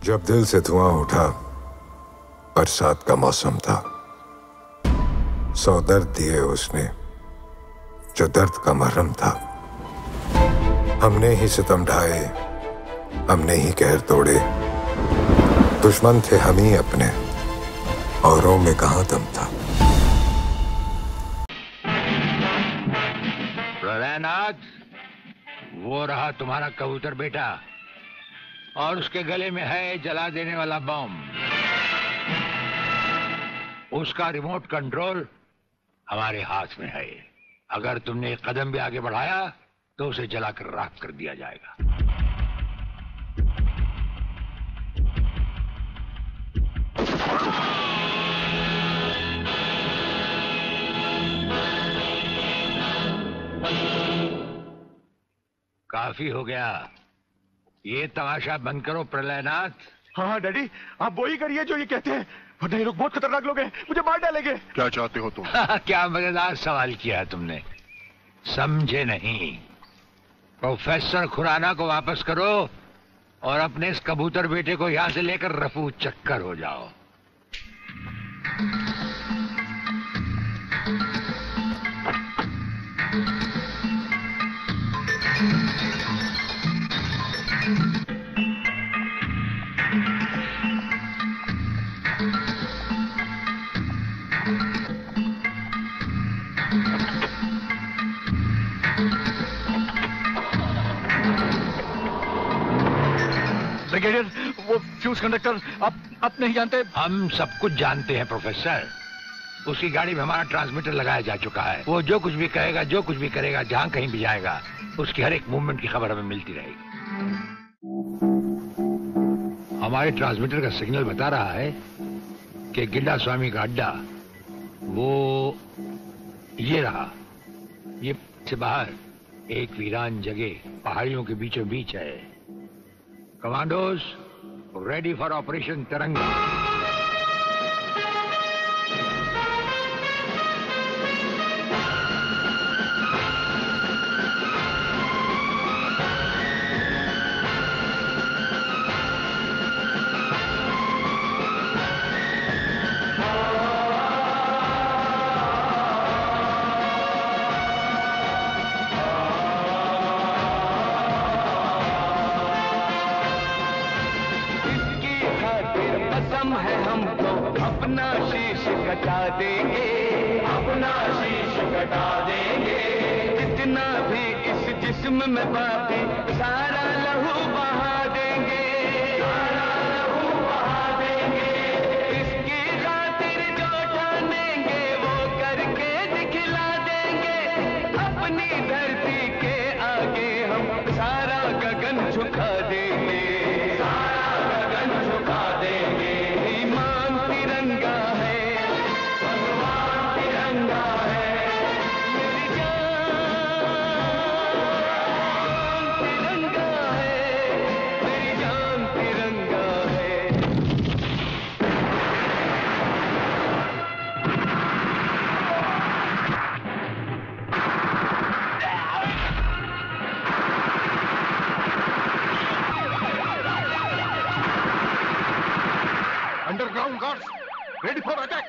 जब दिल से धुआं उठा, बरसात का मौसम था। 100 दर्द दिए उसने, जो दर्द का मरहम था। हमने ही सितम ढाए, हमने ही कहर तोड़े। दुश्मन थे हम ही अपने, औरों में कहां दम था। प्रलयनाथ, वो रहा तुम्हारा कबूतर बेटा, और उसके गले में है जला देने वाला बम। उसका रिमोट कंट्रोल हमारे हाथ में है। अगर तुमने एक कदम भी आगे बढ़ाया तो उसे जलाकर राख कर दिया जाएगा। काफी हो गया, ये तमाशा बंद करो प्रलयनाथ। हाँ डैडी, आप वो ही करिए जो ये कहते हैं, वरना ये लोग बहुत खतरनाक लोग हैं, मुझे मार डालेंगे। क्या चाहते हो तुम? क्या मजेदार सवाल किया तुमने, समझे नहीं। प्रोफेसर खुराना को वापस करो और अपने इस कबूतर बेटे को यहां से लेकर रफू चक्कर हो जाओ। ब्रिगेडियर, वो फ्यूज कंडक्टर आप नहीं जानते? हम सब कुछ जानते हैं प्रोफेसर। उसकी गाड़ी में हमारा ट्रांसमीटर लगाया जा चुका है। वो जो कुछ भी कहेगा, जो कुछ भी करेगा, जहां कहीं भी जाएगा, उसकी हर एक मूवमेंट की खबर हमें मिलती रहेगी। हमारे ट्रांसमीटर का सिग्नल बता रहा है कि गिड्डा स्वामी का अड्डा वो ये रहा। ये से बाहर एक वीरान जगह पहाड़ियों के बीचों बीच है। कमांडोज रेडी फॉर ऑपरेशन तिरंगा। है हमको अपना शीश कटा देंगे, अपना शीश कटा देंगे। जितना भी इस जिस्म में बाकी सारा लहू बहा देंगे, सारा लहू बहा देंगे। इसकी खातिर जो ठानेंगे वो करके दिखला देंगे। अपनी धरती के आगे हम सारा गगन झुका देंगे, सारा गगन झुका देंगे। Underground guards, ready for attack!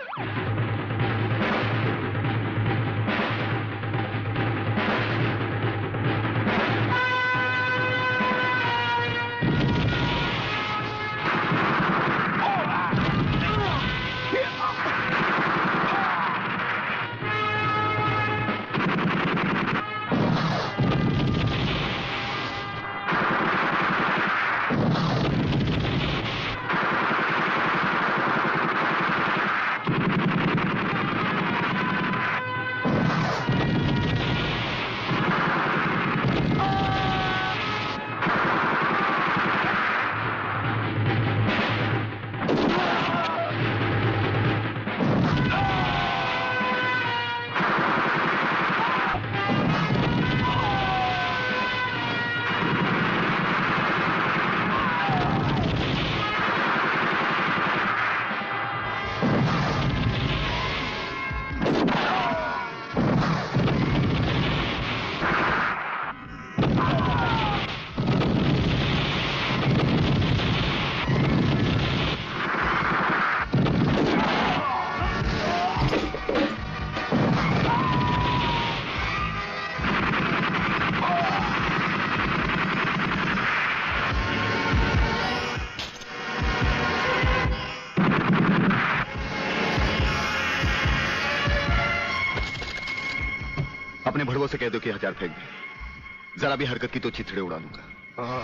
अपने भड़वों से कह दो कि हथियार फेंक दे। जरा भी हरकत की तो चिथड़े उड़ा दूंगा।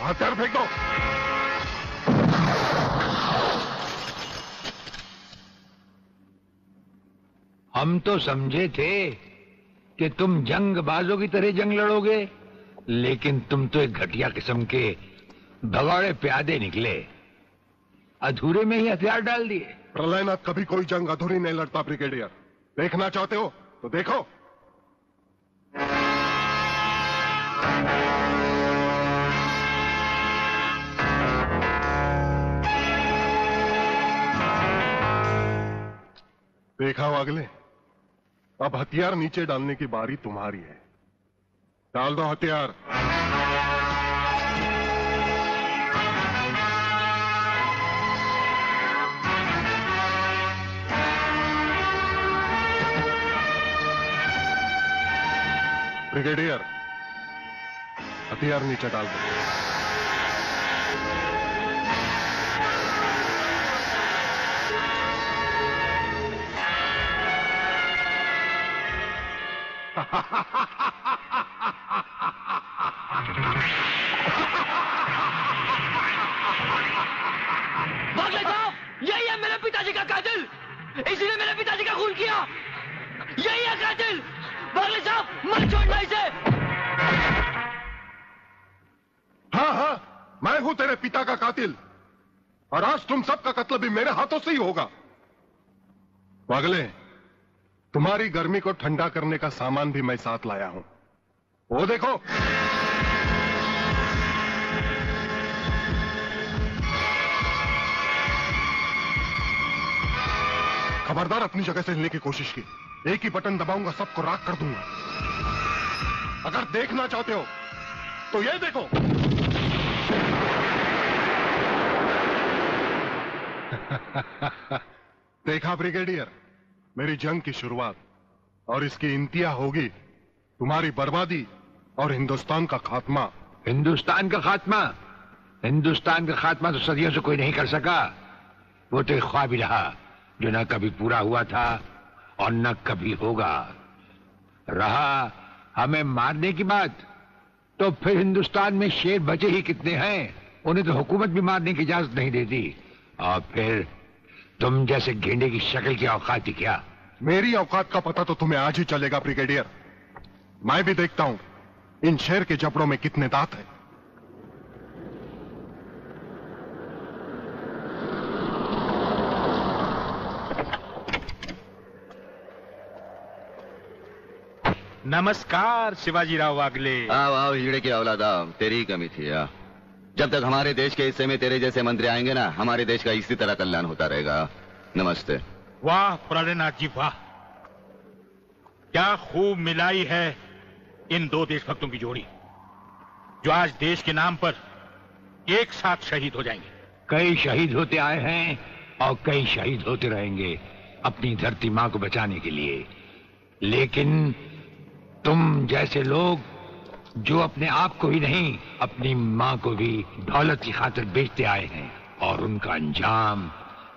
हथियार फेंक दो। हम तो समझे थे कि तुम जंगबाजों की तरह जंग लड़ोगे, लेकिन तुम तो एक घटिया किस्म के भगौड़े प्यादे निकले। अधूरे में ही हथियार डाल दिए। प्रलयनाथ कभी कोई जंग अधूरी नहीं लड़ता ब्रिगेडियर। देखना चाहते हो तो देखो। देखा वागले, अब हथियार नीचे डालने की बारी तुम्हारी है। डाल दो हथियार। ब्रिगेडियर, हथियार नीचे डाल दो। बागले साहब, यही है मेरे पिताजी का कातिल। इसी ने मेरे पिताजी का खून किया। यही है कातिल। बागले साहब, मत छोड़ना इसे। हाँ हाँ, मैं हूं तेरे पिता का कातिल, और आज तुम सबका कत्ल भी मेरे हाथों से ही होगा। वागले, तुम्हारी गर्मी को ठंडा करने का सामान भी मैं साथ लाया हूं। वो देखो। खबरदार अपनी जगह से हिलने की कोशिश की। एक ही बटन दबाऊंगा, सबको राख कर दूंगा। अगर देखना चाहते हो तो ये देखो। देखा ब्रिगेडियर, मेरी जंग की शुरुआत, और इसकी इंतहा होगी तुम्हारी बर्बादी और हिंदुस्तान का खात्मा। हिंदुस्तान का खात्मा? हिंदुस्तान का खात्मा तो सदियों से कोई नहीं कर सका। वो तो एक ख्वाब ही रहा जो न कभी पूरा हुआ था और न कभी होगा। रहा हमें मारने की बात, तो फिर हिंदुस्तान में शेर बचे ही कितने हैं। उन्हें तो हुकूमत भी मारने की इजाजत नहीं देती। और फिर तुम जैसे गेंडे की शक्ल की औकात ही क्या? मेरी औकात का पता तो तुम्हें आज ही चलेगा ब्रिगेडियर। मैं भी देखता हूं इन शेर के जबड़ों में कितने दांत हैं। नमस्कार शिवाजीराव वागले। आओ आओ हिजड़े की औलादा, तेरी ही कमी थी। जब तक हमारे देश के हिस्से में तेरे जैसे मंत्री आएंगे ना, हमारे देश का इसी तरह कल्याण होता रहेगा। नमस्ते। वाह प्रलयनाथ जी वाह, क्या खूब मिलाई है इन दो देशभक्तों की जोड़ी, जो आज देश के नाम पर एक साथ शहीद हो जाएंगे। कई शहीद होते आए हैं और कई शहीद होते रहेंगे अपनी धरती मां को बचाने के लिए। लेकिन तुम जैसे लोग जो अपने आप को ही नहीं, अपनी मां को भी दौलत की खातिर बेचते आए हैं, और उनका अंजाम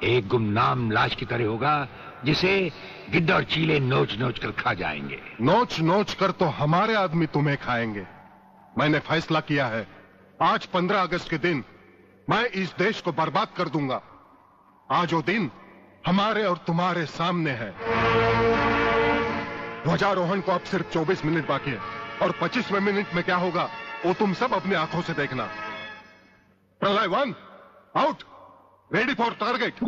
एक गुमनाम लाश की तरह होगा जिसे गिद्ध और चीले नोच नोच कर खा जाएंगे। नोच नोच कर तो हमारे आदमी तुम्हें खाएंगे। मैंने फैसला किया है, आज 15 अगस्त के दिन मैं इस देश को बर्बाद कर दूंगा। आज वो दिन हमारे और तुम्हारे सामने है। ध्वजारोहण को अब सिर्फ 24 मिनट बाकी है, और 25वें मिनट में क्या होगा वो तुम सब अपनी आंखों से देखना। प्रलय 1 आउट, रेडी फॉर टारगेट।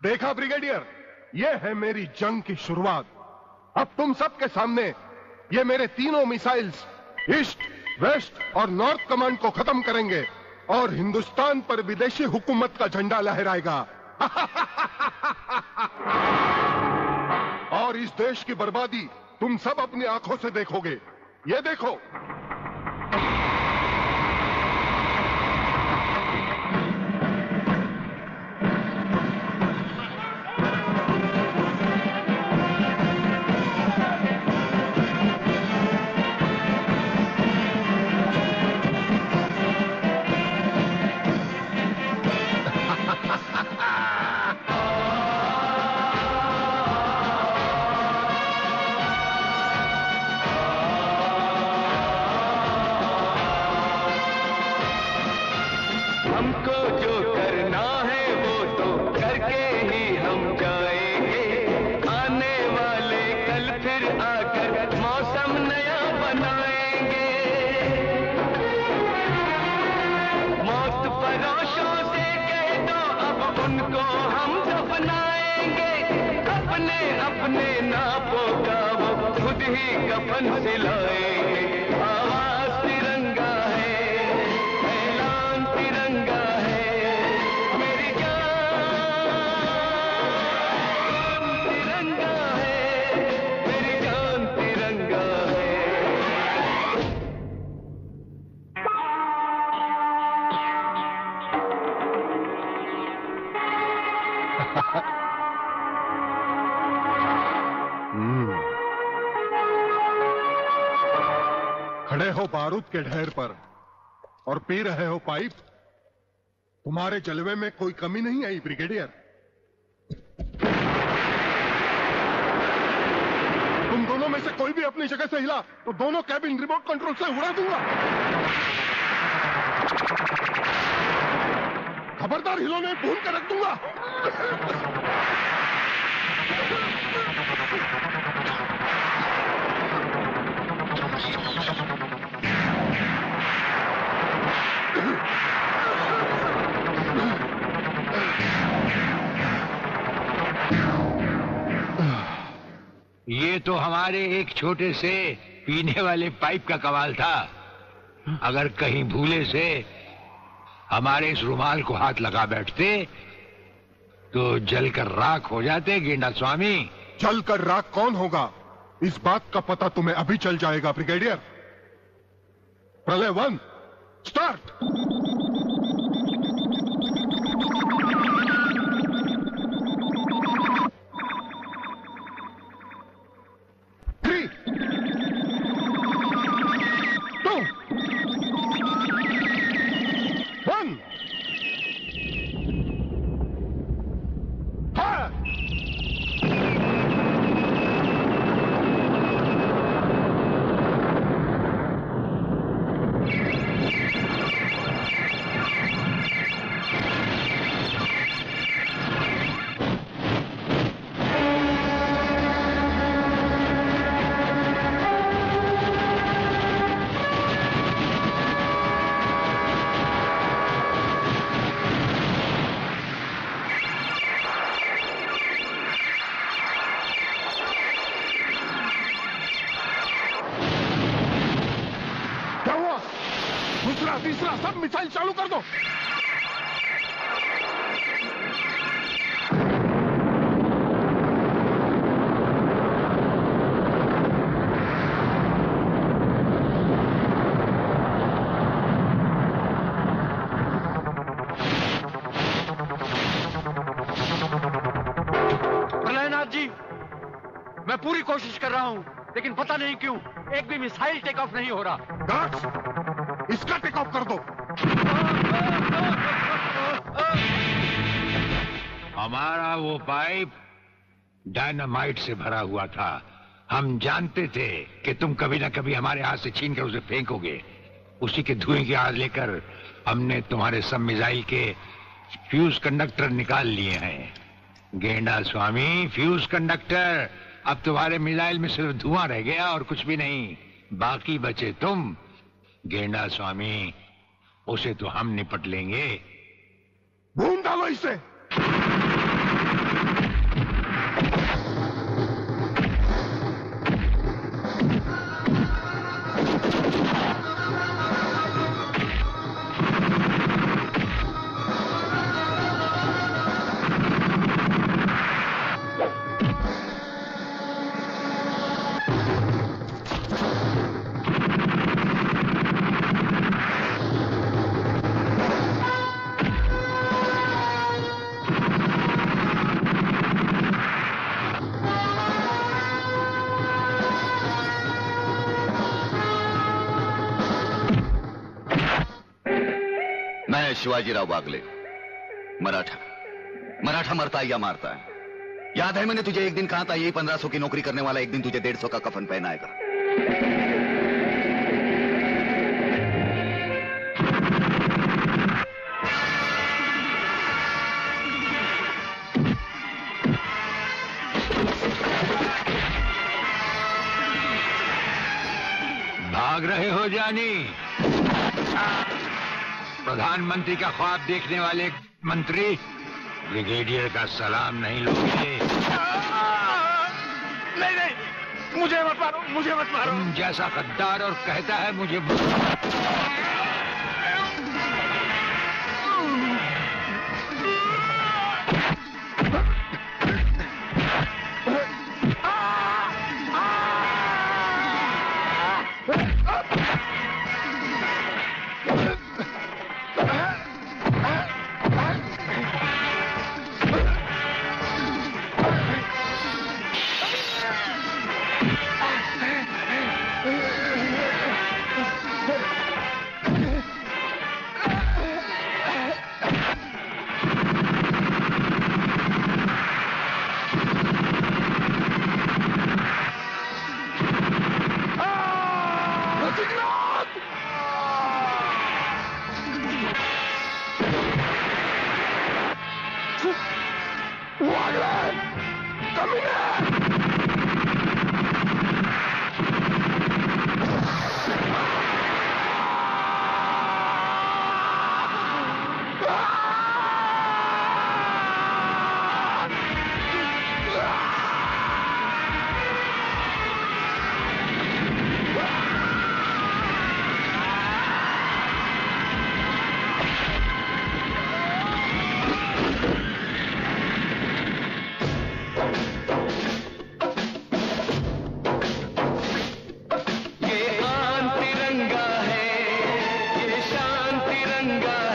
देखा ब्रिगेडियर, ये है मेरी जंग की शुरुआत। अब तुम सबके सामने ये मेरे तीनों मिसाइल्स ईस्ट, वेस्ट और नॉर्थ कमांड को खत्म करेंगे और हिंदुस्तान पर विदेशी हुकूमत का झंडा लहराएगा। और इस देश की बर्बादी तुम सब अपनी आंखों से देखोगे। ये देखो, हमको जो करना है वो तो करके ही हम जाएंगे। आने वाले कल फिर आकर मौसम नया बनाएंगे। मौत परोशों से कह दो अब उनको हम दफनाएंगे। अपने अपने नापों का वो खुद ही कफन सिलाएंगे। आवाज तिरंगा है, ऐलान तिरंगा है, मेरी जान तिरंगा है, मेरी जान तिरंगा है। खड़े हो बारूद के ढेर पर और पी रहे हो पाइप। तुम्हारे जलवे में कोई कमी नहीं आई ब्रिगेडियर। तुम दोनों में से कोई भी अपनी जगह से हिला तो दोनों कैबिन रिमोट कंट्रोल से उड़ा दूंगा। खबरदार हिलोने भून कर रख दूंगा। ये तो हमारे एक छोटे से पीने वाले पाइप का कमाल था। अगर कहीं भूले से हमारे इस रुमाल को हाथ लगा बैठते तो जलकर राख हो जाते गेंडा स्वामी। जलकर राख कौन होगा, इस बात का पता तुम्हें अभी चल जाएगा ब्रिगेडियर। प्रलय 1 स्टार्ट। दूसरा तीसरा सब मिसाइल चालू कर दो। प्रलयनाथ जी, मैं पूरी कोशिश कर रहा हूँ, लेकिन पता नहीं क्यों एक भी मिसाइल टेक ऑफ नहीं हो रहा। गार्ड्स, इसका टेक ऑफ कर दो। हमारा वो पाइप डायनामाइट से भरा हुआ था। हम जानते थे कि तुम कभी ना कभी हमारे हाथ से छीन कर उसे फेंकोगे। उसी के धुएं की आग लेकर हमने तुम्हारे सब मिसाइल के फ्यूज कंडक्टर निकाल लिए हैं। गेंडा स्वामी, फ्यूज कंडक्टर, अब तुम्हारे मिसाइल में सिर्फ धुआं रह गया और कुछ भी नहीं। बाकी बचे तुम। गेंडा स्वामी, उसे तो हम निपट लेंगे। भून डालो इसे। शिवाजीराव बागले, मराठा मरता है या मारता है। याद है मैंने तुझे एक दिन कहा था, यही 1500 की नौकरी करने वाला एक दिन तुझे 150 का कफन पहनाएगा। भाग रहे हो जानी? प्रधानमंत्री का ख्वाब देखने वाले मंत्री ब्रिगेडियर का सलाम नहीं लोगे? नहीं, मुझे मत मारो, मुझे मत मारो। तुम जैसा गद्दार और कहता है मुझे ये आन तिरंगा है, ये शान तिरंगा